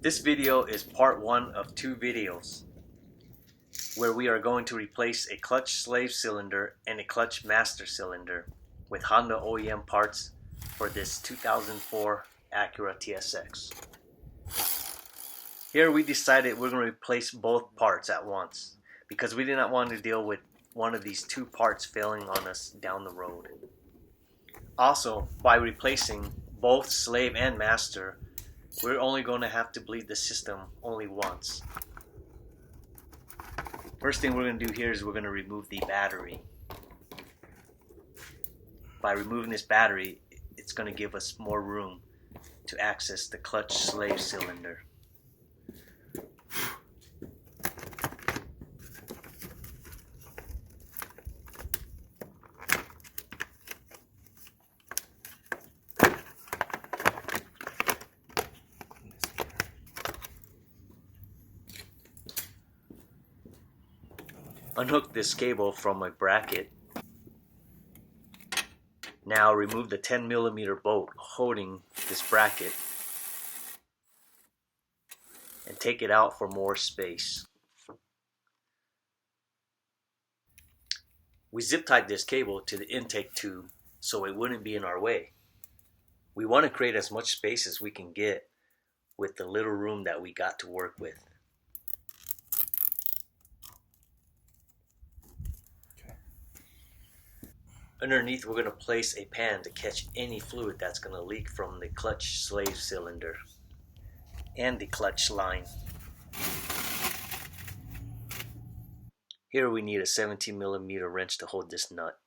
This video is part one of two videos where we are going to replace a clutch slave cylinder and a clutch master cylinder with Honda OEM parts for this 2004 Acura TSX. Here we decided we're going to replace both parts at once because we did not want to deal with one of these two parts failing on us down the road. Also, by replacing both slave and master, we're only going to have to bleed the system only once. First thing we're going to do here is we're going to remove the battery. By removing this battery, it's going to give us more room to access the clutch slave cylinder. Unhook this cable from my bracket. Now remove the 10mm bolt holding this bracket and take it out for more space. We zip tied this cable to the intake tube so it wouldn't be in our way. We want to create as much space as we can get with the little room that we got to work with. Underneath, we're going to place a pan to catch any fluid that's going to leak from the clutch slave cylinder and the clutch line. Here we need a 17mm wrench to hold this nut.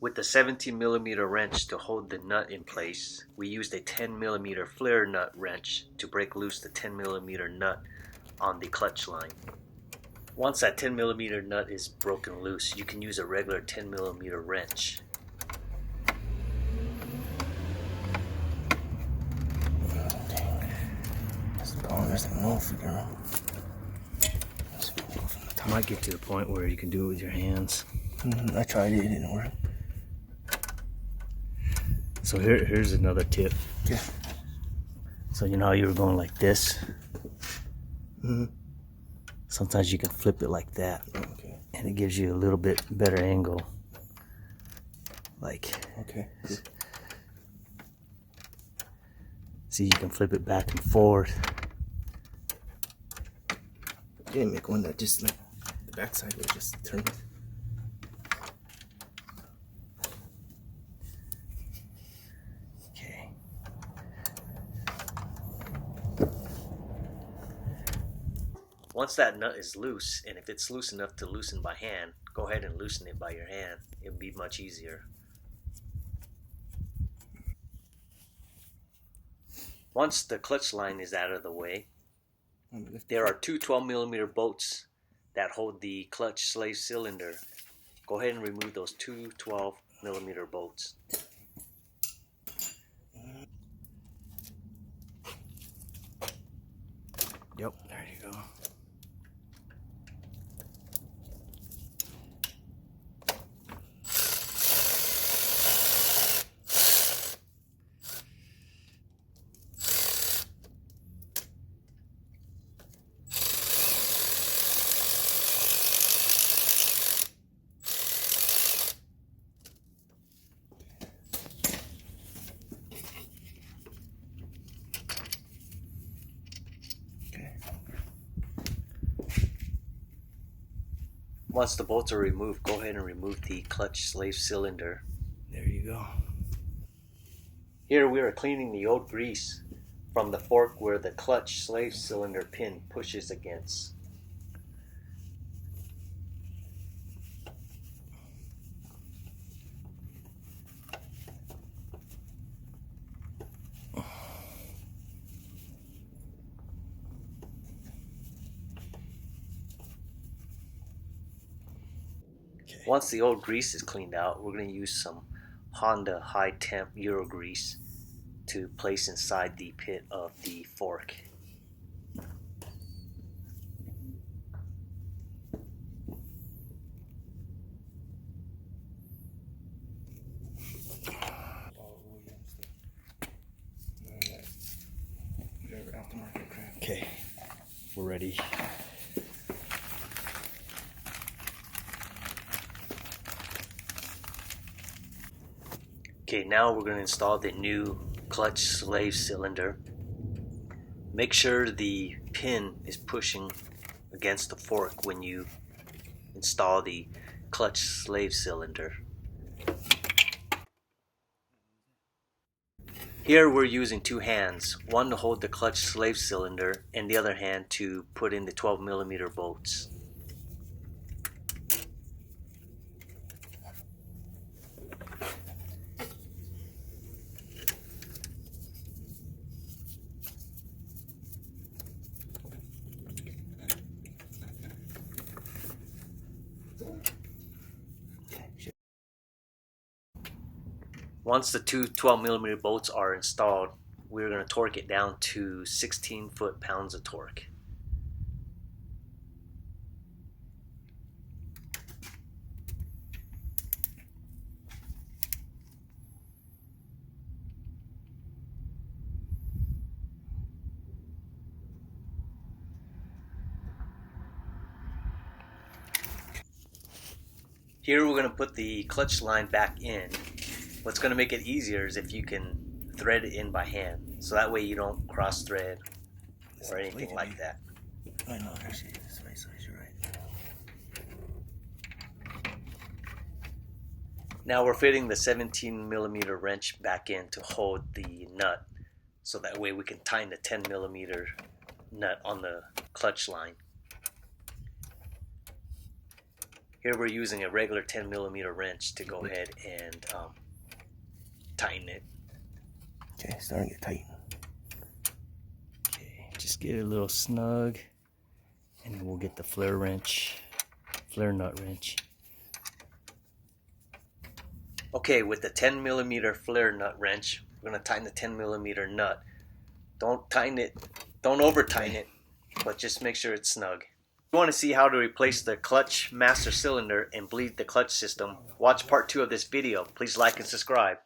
With the 17mm wrench to hold the nut in place, we used a 10mm flare nut wrench to break loose the 10mm nut on the clutch line. Once that 10mm nut is broken loose, you can use a regular 10mm wrench. I might get to the point where you can do it with your hands. I tried it, it didn't work. So here's another tip. Yeah. So you know how you were going like this? Sometimes you can flip it like that. Okay. And it gives you a little bit better angle. Like, okay. See, you can flip it back and forth. You didn't make one that just like the backside would just turn. Okay. Once that nut is loose, and if it's loose enough to loosen by hand, go ahead and loosen it by your hand. It'll be much easier. Once the clutch line is out of the way, there are two 12mm bolts that hold the clutch slave cylinder. Go ahead and remove those two 12mm bolts. Yep, there you go. Once the bolts are removed, go ahead and remove the clutch slave cylinder. There you go. Here we are cleaning the old grease from the fork where the clutch slave cylinder pin pushes against. Once the old grease is cleaned out, we're going to use some Honda high temp Euro grease to place inside the pit of the fork. Okay, we're ready. Okay, now we're going to install the new clutch slave cylinder. Make sure the pin is pushing against the fork when you install the clutch slave cylinder. Here we're using two hands, one to hold the clutch slave cylinder and the other hand to put in the 12mm bolts. Once the two 12mm bolts are installed, we're going to torque it down to 16 foot-pounds of torque. Here we're going to put the clutch line back in. What's going to make it easier is if you can thread it in by hand, so that way you don't cross thread or anything like that. I know, actually, it's right size, you're right. Now we're fitting the 17mm wrench back in to hold the nut, so that way we can tighten the 10mm nut on the clutch line. Here we're using a regular 10mm wrench to go ahead and tighten it. Okay, starting to get tight. Okay, just get it a little snug, and then we'll get the flare nut wrench. Okay, with the 10mm flare nut wrench, we're going to tighten the 10mm nut. Don't over tighten it, but just make sure it's snug. If you want to see how to replace the clutch master cylinder and bleed the clutch system, watch part 2 of this video. Please like and subscribe.